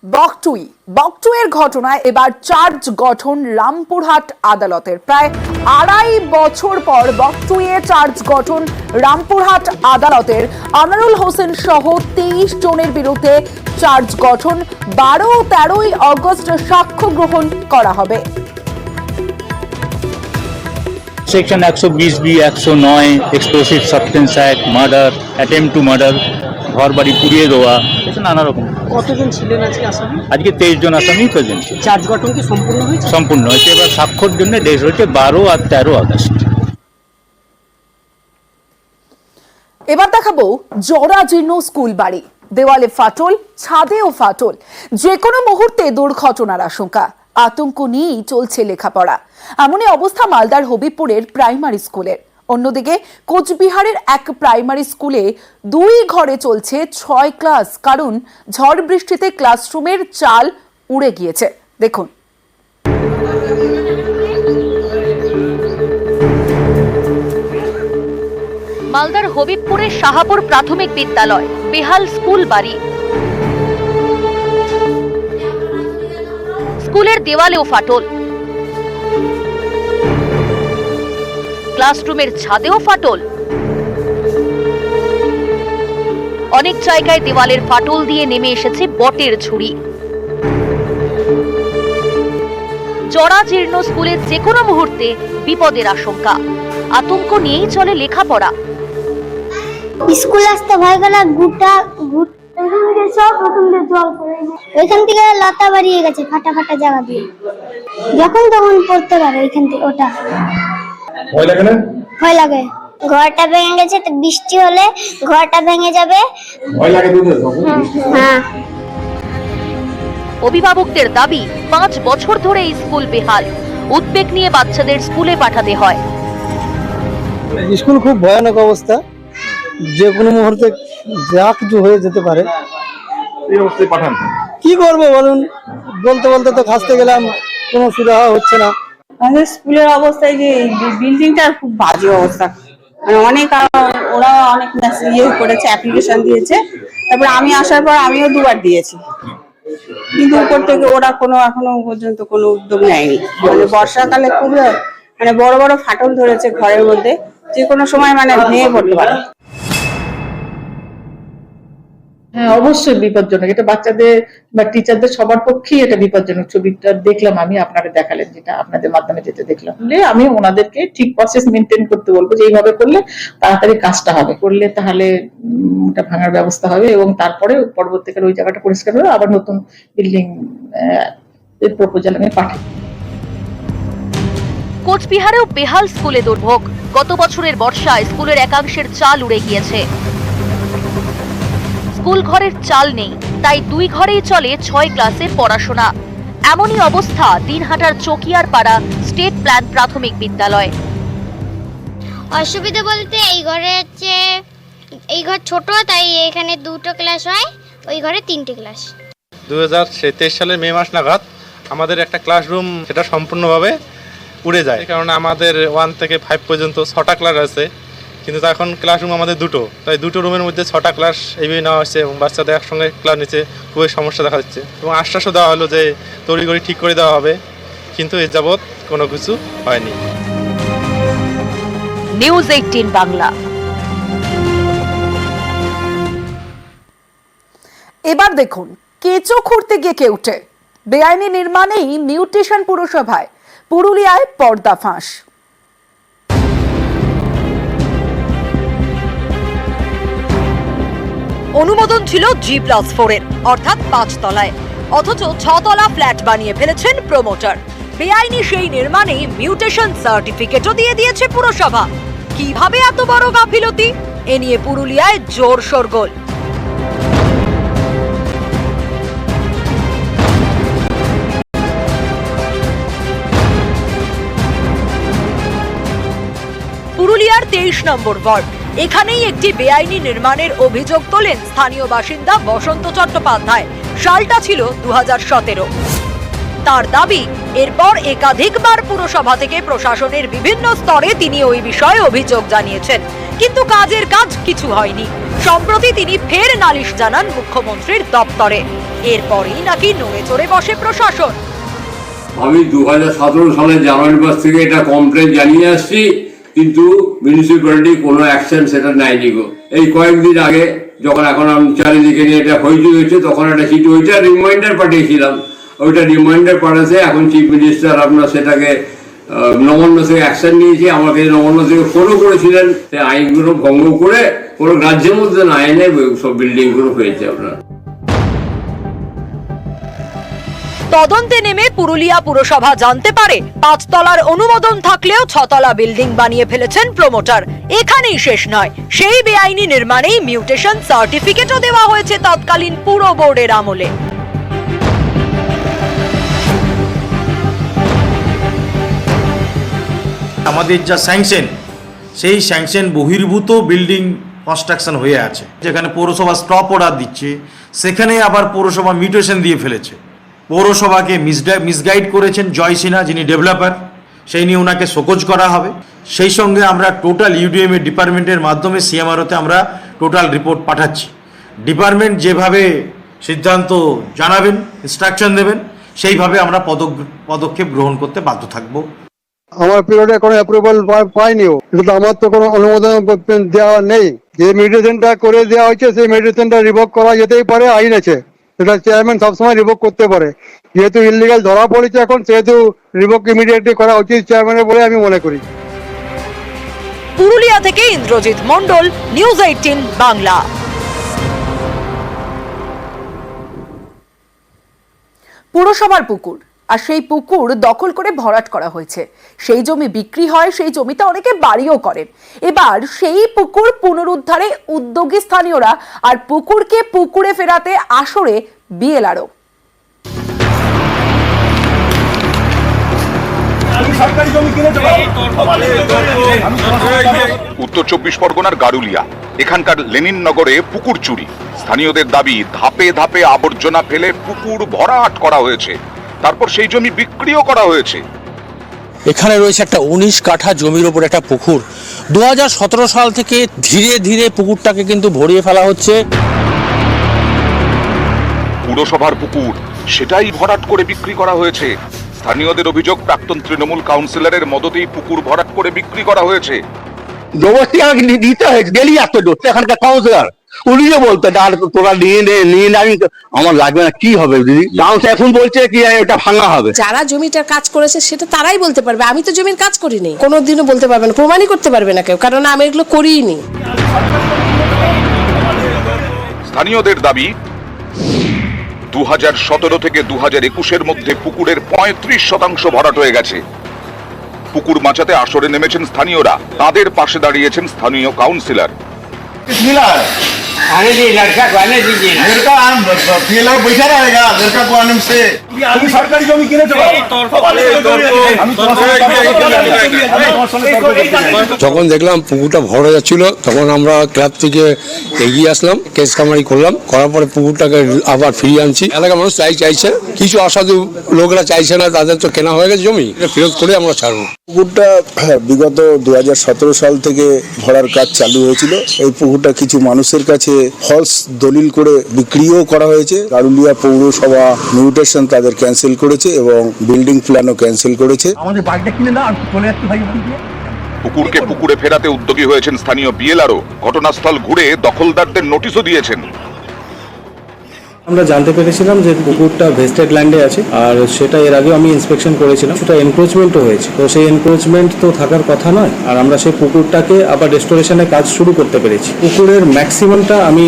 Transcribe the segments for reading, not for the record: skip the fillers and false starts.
বকটুইয়ের ঘটনায় এবার চার্জ গঠন রামপুরহাট আদালতের। প্রায় ২.৫ বছর পর বকটুইয়ে চার্জ গঠন রামপুরহাট আদালতের। আনারুল হোসেন সহ ২৩ জনের বিরুদ্ধে চার্জ গঠন। ১২ ও ১৩ আগস্ট সাক্ষ্য গ্রহণ করা হবে। Section 120B 109 explosive substance act, murder, attempt to murder, ঘর বাড়ি পুড়িয়ে দেওয়া, নানা রকম। কতজন ছিলেন আজকে আসামি? আজকে 23 জন আসামি প্রেজেন্ট। চার্জ গঠন কি সম্পূর্ণ হয়েছে? সম্পূর্ণ হয়েছে। এবার সাক্ষর জন্য ডেট হচ্ছে 12 আর 13 আগস্ট। এবার দেখাবো জরাজীর্ণ স্কুল বাড়ি, দেওয়ালে ফাটল, ছাদেও ফাটল। যে কোনো মুহূর্তে দুর্ঘটনার আশঙ্কা, আতঙ্ক নিয়েই চলছে লেখাপড়া। এমনই অবস্থা মালদার হবিবপুরের প্রাইমারি স্কুলের। অন্যদিকে কোচবিহারের এক প্রাইমারি স্কুলে 2 ঘরে চলছে 6 ক্লাস, কারণ ঝড় বৃষ্টিতে ক্লাসরুমের চাল উড়ে গিয়েছে। দেখুন। মালদার হবিবপুরের শাহাপুর প্রাথমিক বিদ্যালয়, বেহাল স্কুল বাড়ি। স্কুলের দেওয়ালেও ফাটল, ক্লাসরুমের ছাদেও ফাটল। অনেক জায়গায় দেওয়ালের ফাটল দিয়ে নেমে এসেছে বটের ঝুড়ি। জরাজীর্ণ স্কুলে যে কোনো মুহূর্তে বিপদের আশঙ্কা, আতঙ্ক নিয়েই চলে লেখাপড়া। স্কুল আসতে ভয় গেল, ওইখান থেকে লতা বাড়িয়ে গেছে ফাটা ফাটা জায়গা দিয়ে, যখন তখন পড়তে পারে ওইখান থেকে। ওটা ভয় লাগে না? ভয় লাগে। ঘরটা ভেঙে গেছে, তো বৃষ্টি হলে ঘরটা ভেঙে যাবে। ভয় লাগে তো? হ্যাঁ। অভিভাবকদের দাবি, 5 বছর ধরে এই স্কুল বেহাল। উদ্বেগ নিয়ে বাচ্চাদের স্কুলে পাঠাতে হয়। স্কুল খুব ভয়ানক অবস্থা, যে কোনো মুহূর্তে যা কিছু হয়ে যেতে পারে। এই অবস্থায় পাঠান কি করবো বলুন? বলতে বলতে তো খাসতে গেলাম, কোনো সুরাহা হচ্ছে না। আমাদের স্কুলের অবস্থায় যে বিল্ডিংটা খুব বাজে অবস্থা, মানে অনেক ওরা অনেক করেছে, অ্যাপ্লিকেশন দিয়েছে। তারপর আমি আসার পর আমিও 2 বার দিয়েছি, কিন্তু উপর থেকে ওরা এখনো পর্যন্ত কোনো উদ্যোগ নেয়নি। মানে বর্ষাকালে খুব বড় বড় ফাটল ধরেছে ঘরের মধ্যে, যে কোনো সময় ভেঙে পড়তে পারে। হ্যাঁ, অবশ্যই বিপজ্জনক। এটা বাচ্চাদের বা টিচারদের সবার পক্ষেই এটা বিপজ্জনক। ছবিটা দেখলাম আমি, আপনারা দেখালেন, যেটা আপনাদের মাধ্যমে যেটা দেখলাম। আমি ওনাদেরকে ঠিক প্রসেস মেনটেন করতে বলবো, যে এইভাবে করলে তাড়াতাড়ি কাজটা হবে, করলে তাহলে ওটা ভাঙার ব্যবস্থা হবে, এবং তারপরে পরবর্তীকালে ওই জায়গাটা পরিষ্কার হবে, আবার নতুন বিল্ডিং এর প্রপোজাল আমি পাঠাই। কোচবিহারেও বেহাল স্কুলে দুর্ভোগ। গত বছরের বর্ষায় স্কুলের একাংশের চাল উড়ে গিয়েছে। স্কুল ঘরের চাল নেই, তাই 2 ঘরেই চলে 6 ক্লাসের পড়াশোনা। এমনই অবস্থা দিনহাটার চকিয়ার পাড়া স্টেট প্ল্যান প্রাথমিক বিদ্যালয়। অসুবিধা বলতে এই ঘরে হচ্ছে, এই ঘর ছোট, তাই এখানে 2টো ক্লাস হয়, ওই ঘরে 3টে ক্লাস। 2023 সালের মে মাস নাগাদ আমাদের একটা ক্লাসরুম সেটা সম্পূর্ণভাবে উড়ে যায়, কারণ আমাদের 1 থেকে 5 পর্যন্ত 6টা ক্লাস আছে, কিন্তু এখন ক্লাসরুম আমাদের 2টো, তাই 2টো রুমের মধ্যে 6টা ক্লাস এইভাবে নেওয়া হচ্ছে, এবং বাচ্চাদের একসঙ্গে ক্লাস নিচ্ছে খুবই সমস্যা দেখা যাচ্ছে। এবং আশ্বাসও দেওয়া হলো যে তড়িঘড়ি ঠিক করে দেওয়া হবে, কিন্তু এর যাবৎ কোনো কিছু হয়নি। নিউজ 18 বাংলা। এবার দেখুন, কেঁচো খুঁড়তে গিয়ে কেউটে, বেআইনি নির্মাণেই মিউটেশন পুরসভায়। পুরুলিয়ায় পর্দা ফাঁস। অনুমোদন ছিল G+4 এর, অর্থাৎ 5 তলায়, অথচ 6 তলা ফ্ল্যাট বানিয়ে ফেলেছেন প্রমোটার। বেআইনি সেই নির্মাণে মিউটেশন সার্টিফিকেটও দিয়ে দিয়েছে পুরসভা। কিভাবে এত বড় গাফিলতি? এ নিয়ে পুরুলিয়ায় জোর শোরগোল। পুরুলিয়ার 23 নম্বর ওয়ার্ড, এখানেই একটি বেআইনি নির্মাণের অভিযোগ তোলেন স্থানীয় বাসিন্দা বসন্ত চট্টোপাধ্যায়। সালটা ছিল 2017। তার দাবি, এরপর একাধিকবার পুরসভা থেকে প্রশাসনের বিভিন্ন স্তরে তিনি ওই বিষয়ে অভিযোগ জানিয়েছেন, কিন্তু কাজ কিছু হয়নি। সম্প্রতি তিনি ফের নালিশ জানান মুখ্যমন্ত্রীর দপ্তরে। এরপরেই নাকি নড়ে চড়ে বসে প্রশাসন। আমি 2017 সালের জানুয়ারি মাস থেকে এটা কমপ্লেন জানিয়ে আসছি, কিন্তু মিউনিসিপ্যালিটি কোনো অ্যাকশন সেটা নেয়নি গো। এই কয়েকদিন আগে যখন এখন আমি চারিদিকে নিয়ে এটা হইচই হয়েছে, তখন একটা চিঠি ওইটা রিমাইন্ডার পাঠিয়েছিলাম। ওইটা রিমাইন্ডার পাঠাতে এখন চিফ মিনিস্টার আপনার সেটাকে নবান্ন থেকে অ্যাকশন নিয়েছে। আমাকে নবান্ন থেকে ফলো করেছিলেন, সেই আইনগুলো ভঙ্গ করে কোনো রাজ্যের মধ্যে না এনে সব বিল্ডিংগুলো হয়েছে আপনার। তদন্তে নেমে পুরুলিয়া পুরসভা জানতে পারে 5 তলার অনুমোদন থাকলেও 6 তলা বিল্ডিং বানিয়ে ফেলেছেন প্রমোটার। এখানেই শেষ নয়, সেই বেআইনি নির্মাণেই মিউটেশন সার্টিফিকেটও দেওয়া হয়েছে তৎকালীন পুর বোর্ডের আমলে। আমাদের যা স্যাংশন, সেই স্যাংশন বহির্ভূত বিল্ডিং কনস্ট্রাকশন হয়ে আছে। যেখানে পৌরসভা স্টপ অর্ডার দিচ্ছে, সেখানে আবার পৌরসভা মিউটেশন দিয়ে ফেলেছে। পৌরসভাকে মিসগাইড করেছেন জয় সিনহা, যিনি ডেভেলপার, সেই নিয়ে ওনাকে শোকজ করা হবে। সেই সঙ্গে আমরা টোটাল ইউডিএম এর ডিপার্টমেন্টের মাধ্যমে সিএমআরওতে আমরা টোটাল রিপোর্ট পাঠাচ্ছি। ডিপার্টমেন্ট যেভাবে সিদ্ধান্ত জানাবেন, ইনস্ট্রাকশন দেবেন, সেইভাবে আমরা পদক্ষেপ গ্রহণ করতে বাধ্য থাকবো। আমার পিরিয়ডে কোনো অ্যাপ্রুভাল পাইনিও, কিন্তু আমার তো কোনো অনুমোদন দেওয়া নেই। যে মেডিটেশনটা করে দেওয়া হয়েছে, সেই মেডিটেশনটা রিভোক করা যেতেই পারে, আইন আছে, এটা চেয়ারম্যান সবসময় রিভোক করতে পারে। যেহেতু ইলিগাল ধরা পড়েছে এখন, সেহেতু রিভোক ইমিডিয়েটলি করা উচিত চেয়ারম্যানের বলে আমি মনে করি। পুরুলিয়া থেকে ইন্দ্রজিৎ মণ্ডল, নিউজ 18 বাংলা। পুরসভার পুকুর, আর সেই পুকুর দখল করে ভরাট করা হয়েছে। সেই জমি বিক্রি হয়, সেই জমিতে অনেকে বাড়িও করেন। এবার সেই পুকুর পুনরুদ্ধারে উদ্যোগী স্থানীয়রা, আর পুকুরকে পুকুরে ফেরাতে আসরে বিএলআরও। উত্তর 24 পরগনার গারুলিয়া, এখানকার লেনিন নগরে পুকুর চুরি। স্থানীয়দের দাবি, ধাপে ধাপে আবর্জনা ফেলে পুকুর ভরাট করা হয়েছে, তারপর সেই জমি বিক্রিও করা হয়েছে। এখানে রয়েছে একটা 19 কাঠা জমির ওপর একটা পুকুর। 2017 সাল থেকে ধীরে ধীরে পুকুরটাকে কিন্তু ভরিয়ে ফেলা হচ্ছে। পুরসভার পুকুর, সেটাই ভরাট করে বিক্রি করা হয়েছে। স্থানীয়দের অভিযোগ, প্রাক্তন তৃণমূল কাউন্সিলরের মদতেই পুকুর ভরাট করে বিক্রি করা হয়েছে। জবরদস্তি আমাকে দিতে হয়েছে, গেলি এত দূর, এখানকার কাউন্সিলর উনিও বলতেন আর তোরা নিয়ে আমি আমার লাগবে না, কি হবে দিদি, কাউন্সিলর এখন বলছে কি এটা ভাঙা হবে। যারা জমিটার কাজ করেছে সেটা তারাই বলতে পারবে, আমি তো জমির কাজ করিনি, কোনোদিনও বলতে পারবে না, প্রমাণই করতে পারবে না কেউ, কারণ আমি এগুলো করিনি। স্থানীয়দের দাবি, 2017 থেকে 2021-এর মধ্যে পুকুরের 35% ভরাট হয়ে গেছে। পুকুর বাঁচাতে আসরে নেমেছেন স্থানীয়রা, তাদের পাশে দাঁড়িয়েছেন স্থানীয় কাউন্সিলর। সরকারি জমি কিনেছো? যখন দেখলাম পুকুরটা ভরা যাচ্ছিল, তখন আমরা ক্লাব থেকে এগিয়ে আসলাম, কেস কামারি করলাম, করার পরে পুকুরটাকে আবার ফিরিয়ে আনছি। এলাকার মানুষ চাইছে, কিছু অসাধু লোকরা চাইছে না, তাদের তো কেনা হয়ে গেছে জমি, ফেরত করে আমরা ছাড়বো। পুকুরটা বিগত 2017 সাল থেকে ভরার কাজ চালু হয়েছিল। এই পুকুরটা কিছু মানুষের কাছে ফলস দলিল করে বিক্রিও করা হয়েছে। গারুলিয়া পৌরসভা মিউটেশন তাদের ক্যান্সেল করেছে এবং বিল্ডিং প্ল্যানও ক্যান্সেল করেছে। আমাদের বাড়িটা কিনে না, চলে যাচ্ছে ভাই। পুকুরকে পুকুরে ফেরাতে উদ্যোগী হয়েছেন স্থানীয় বিএলআরও। ঘটনাস্থল ঘুরে দখলদারদের নোটিশও দিয়েছেন। আমরা জানতে পেরেছিলাম যে পুকুরটা ভেস্টেড ল্যান্ডে আছে, আর সেটা এর আগে আমি ইন্সপেকশন করেছিলাম, সেটা এনক্রোচমেন্টও হয়েছে। তো সেই এনক্রোচমেন্ট তো থাকার কথা নয়, আর আমরা সেই পুকুরটাকে আবার রেস্টোরেশনের কাজ শুরু করতে পেরেছি। পুকুরের ম্যাক্সিমামটা আমি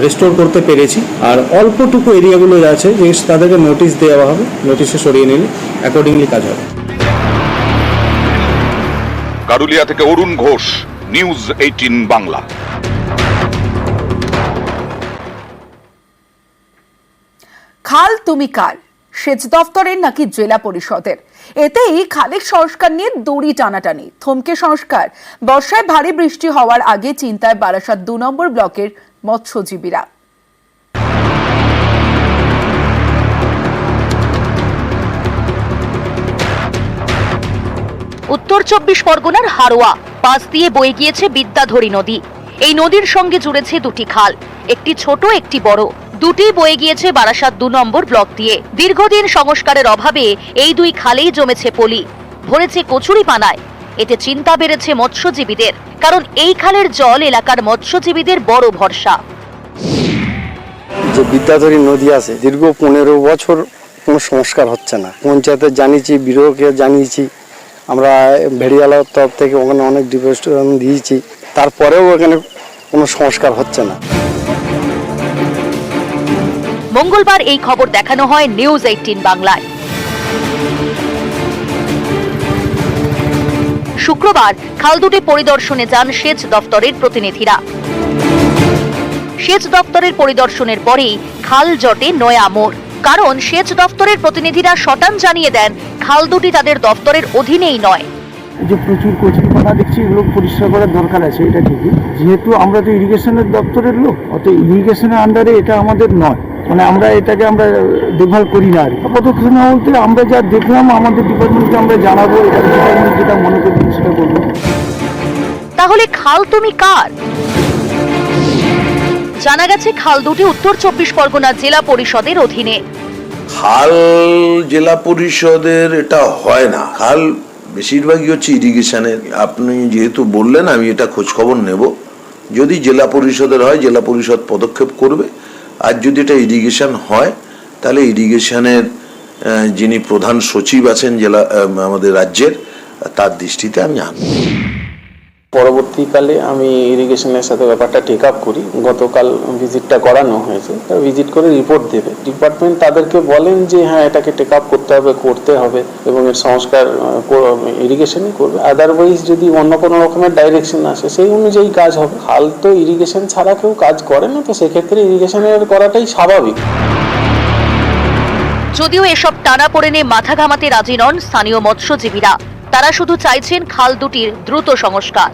রেস্টোর করতে পেরেছি, আর অল্পটুকু এরিয়াগুলো আছে যে তাদেরকে নোটিশ দেওয়া হবে, নোটিশে সরিয়ে নিলে অ্যাকর্ডিংলি কাজ হবে। গারুলিয়া থেকে অরুণ ঘোষ, নিউজ 18 বাংলা। খাল তুমি কাল, সেচ দফতরের নাকি জেলা পরিষদের, এতেই খালের সংস্কার নিয়ে দড়ি টানাটানি। থমকে সংস্কার, বর্ষায় ভারী বৃষ্টি হওয়ার আগে চিন্তায় বারাসাত 2 নম্বর ব্লকের মৎস্যজীবীরা। উত্তর 24 পরগনার হারোয়া পাশ দিয়ে বয়ে গিয়েছে বিদ্যাধরী নদী। এই নদীর সঙ্গে জুড়েছে দুটি খাল, একটি ছোট একটি বড়। দুটি বয়ে গিয়েছে বারাসাত 2 নম্বর ব্লক দিয়ে। দীর্ঘদিন সংস্কারের অভাবে এই দুই খালেই জমেছে পলি, ভরেছে কচুরিপানায়। এতে চিন্তা বেড়েছে মৎস্যজীবীদের, কারণ এই খালের জল এলাকার মৎস্যজীবীদের বড় ভরসা। যে বিদ্যাধরী নদী আছে, দীর্ঘ 15 বছর কোনো সংস্কার হচ্ছে না। পঞ্চায়েতে জানিয়েছি, বিডিওকে জানিয়েছি, আমরা ভেড়িয়ালার তরফ থেকে ওখানে অনেক ডিপোজিশন দিয়েছি, তারপরেও এখানে কোনো সংস্কার হচ্ছে না। মঙ্গলবার এই খবর দেখানো হয় নিউজ 18 বাংলায়। শুক্রবার খাল দুটি পরিদর্শনে যান সেচ দফতরের প্রতিনিধিরা। সেচ দফতরের পরিদর্শনের পরেই খাল জটে নয়া মোড়, কারণ সেচ দফতরের প্রতিনিধিরা শটান জানিয়ে দেন খাল দুটি তাদের দফতরের অধীনেই নয়। যে প্রচুর কচুরিপানা দেখছি, এগুলো পরিষ্কার করার দরকার আছে, এটা ঠিকই। যেহেতু আমরা তো ইরিগেশনের দপ্তরের লোক, অত ইরিগেশনের আন্ডারে এটা আমাদের নয়, মানে আমরা এটাকে আমরা দেখভাল করি না। আর পদক্ষেপ না বলতে আমরা যা দেখলাম আমাদের ডিপার্টমেন্টকে আমরা জানাবো, এটা ডিপার্টমেন্ট যেটা মনে করবেন সেটা করবো। তাহলে খাল তুমি কার? জানা গেছে খাল দুটি উত্তর 24 পরগনা জেলা পরিষদের অধীনে। খাল জেলা পরিষদের এটা হয় না, খাল বেশিরভাগই হচ্ছে ইরিগেশনের। আপনি যেহেতু বললেন, আমি এটা খোঁজ খবর নেব। যদি জেলা পরিষদের হয়, জেলা পরিষদ পদক্ষেপ করবে। আর যদি এটা ইরিগেশন হয়, তাহলে ইরিগেশনের যিনি প্রধান সচিব আছেন জেলা আমাদের রাজ্যের, তার দৃষ্টিতে আমি আনব। পরবর্তীকালে আমি ইরিগেশনের সাথে ব্যাপারটা টেক আপ করি। গতকাল ভিজিটটা করানো হয়েছে, তারা ভিজিট করে রিপোর্ট দেবে। ডিপার্টমেন্ট তাদেরকে বলেন যে হ্যাঁ, এটাকে টেক আপ করতে হবে এবং এর সংস্কার ইরিগেশনই করবে। আদারওয়াইজ যদি অন্য কোনো রকমের ডাইরেকশন আসে, সেই অনুযায়ী কাজ হবে। খাল তো ইরিগেশন ছাড়া কেউ কাজ করে না, তো সেক্ষেত্রে ইরিগেশনের করাটাই স্বাভাবিক। যদিও এসব টানাপোড়েনে মাথা ঘামাতে রাজি নন স্থানীয় মৎস্যজীবীরা। তারা শুধু চাইছেন খাল দুটির দ্রুত সংস্কার।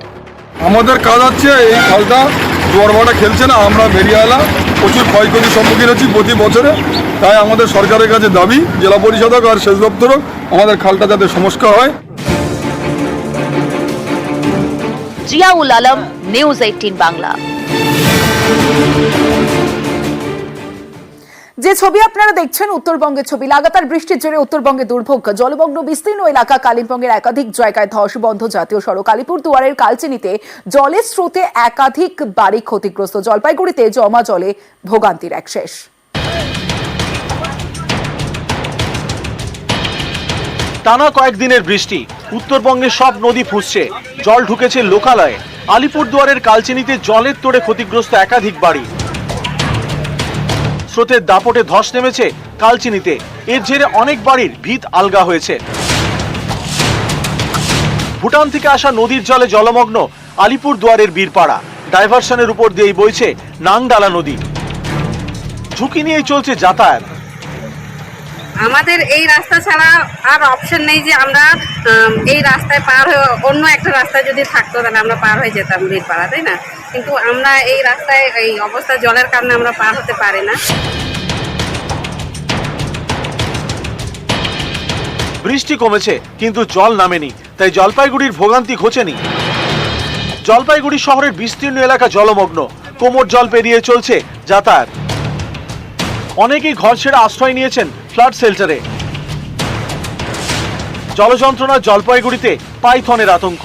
আমাদের কাজ হচ্ছে এই খালটা জোয়ার ভাটা খেলছে না, আমরা বেরিয়ালা প্রচুর ক্ষয়ক্ষতির সম্মুখীন হচ্ছি প্রতি বছরে। তাই আমাদের সরকারের কাছে দাবি, জেলা পরিষদ আর সেচ দপ্তর আমাদের খালটা যাতে সংস্কার হয়। জিয়াউল আলম, নিউজ 18 বাংলা। যে ছবি আপনারা দেখছেন উত্তরবঙ্গের ছবি। লাগাতার বৃষ্টির জেরে উত্তরবঙ্গে দুর্ভোগ। জলমগ্ন বিস্তীর্ণ এলাকা কালিম্পংয়ের একাধিক জায়গায় ধস বন্ধ জাতীয় সড়ক। আলিপুরদুয়ারের কালচিনিতে জলের স্রোতে একাধিক বাড়ি ক্ষতিগ্রস্ত। জলপাইগুড়িতে জমা জলে ভোগান্তির এক শেষ। টানা কয়েকদিনের বৃষ্টি, উত্তরবঙ্গের সব নদী ফুঁসছে, জল ঢুকেছে লোকালয়ে। আলিপুরদুয়ারের কালচিনিতে জলের তোড়ে ক্ষতিগ্রস্ত একাধিক বাড়ি। স্রোতের দাপটে ধস নেমেছে কালচিনিতে। এর জেরে অনেক বাড়ির ভিত আলগা হয়েছে। ভুটান থেকে আসা নদীর জলে জলমগ্ন আলিপুরদুয়ারের বীরপাড়া। ডাইভারশনের উপর দিয়েই বইছে নাংডালা নদী। ঝুঁকি নিয়েই চলছে যাতায়াত। আমাদের এই রাস্তা ছাড়া আর অপশন নেই যে আমরা এই রাস্তায় পার হয়ে অন্য একটা রাস্তায় যদি থাকতো তাহলে আমরা পার হয়ে যেতাম বীরপাড়া, তাই না? কিন্তু আমরা এই রাস্তায় এই অবস্থা জলের কারণে আমরা পার হতে পারি না। বৃষ্টি কমেছে কিন্তু জল নামেনি, তাই জলপাইগুড়ির ভোগান্তি ঘোচেনি। জলপাইগুড়ি শহরের বিস্তীর্ণ এলাকা জলমগ্ন, কোমর জল পেরিয়ে চলছে যাতায়াত। অনেকেই ঘর ছেড়ে আশ্রয় নিয়েছেন ফ্লাড শেল্টারে। জলযন্ত্রণা জলপাইগুড়িতে পাইথনের আতঙ্ক।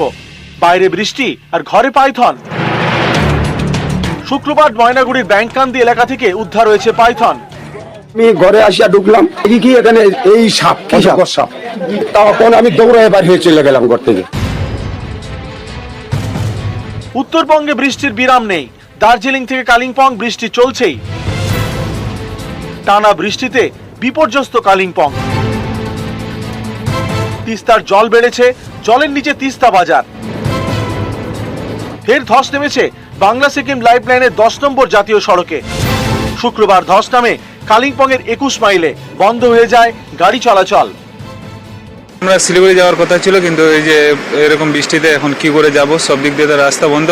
বাইরে বৃষ্টি আর ঘরে পাইথন। শুক্রবার ময়নাগুড়ির ব্যাংকান্দি এলাকা থেকে উদ্ধার হয়েছে পাইথন। আমি ঘরে আসিয়া ঢুকলাম, কি এখানে এই সাপ, কি সাপ, তখন আমি দৌড়ে এবার হয়ে চলে গেলাম ঘর থেকে। উত্তরবঙ্গে বৃষ্টির বিরাম নেই। দার্জিলিং থেকে কালিম্পং বৃষ্টি চলছেই। টানা বৃষ্টিতে বিপর্যস্ত কালিম্পং। তিস্তার জল বেড়েছে, জলের নিচে তিস্তা বাজার। ফের ধস নেমেছে বাংলা সিকিম লাইফলাইনের 10 নম্বর জাতীয় সড়কে। শুক্রবার ধস নামে কালিম্পংয়ের 21 মাইলে, বন্ধ হয়ে যায় গাড়ি চলাচল। আমরা শিলিগুড়ি যাওয়ার কথা ছিল, কিন্তু এই যে এরকম বৃষ্টিতে এখন কি করে যাব? সব দিক দিয়ে তো রাস্তা বন্ধ।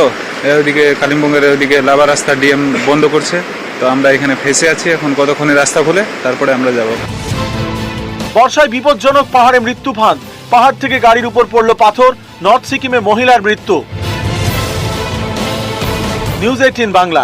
ওইদিকে কালিম্পংয়ের ওইদিকে লাভা রাস্তা ডিএম বন্ধ করছে, তো আমরা এখানে ফেসে আছি। এখন কতক্ষণে রাস্তা খুলে তারপরে আমরা যাব। বর্ষায় বিপজ্জনক পাহাড়ে মৃত্যু ফাঁদ। পাহাড় থেকে গাড়ির উপর পড়ল পাথর। নর্থ সিকিমে মহিলার মৃত্যু। নিউজ 18 বাংলা।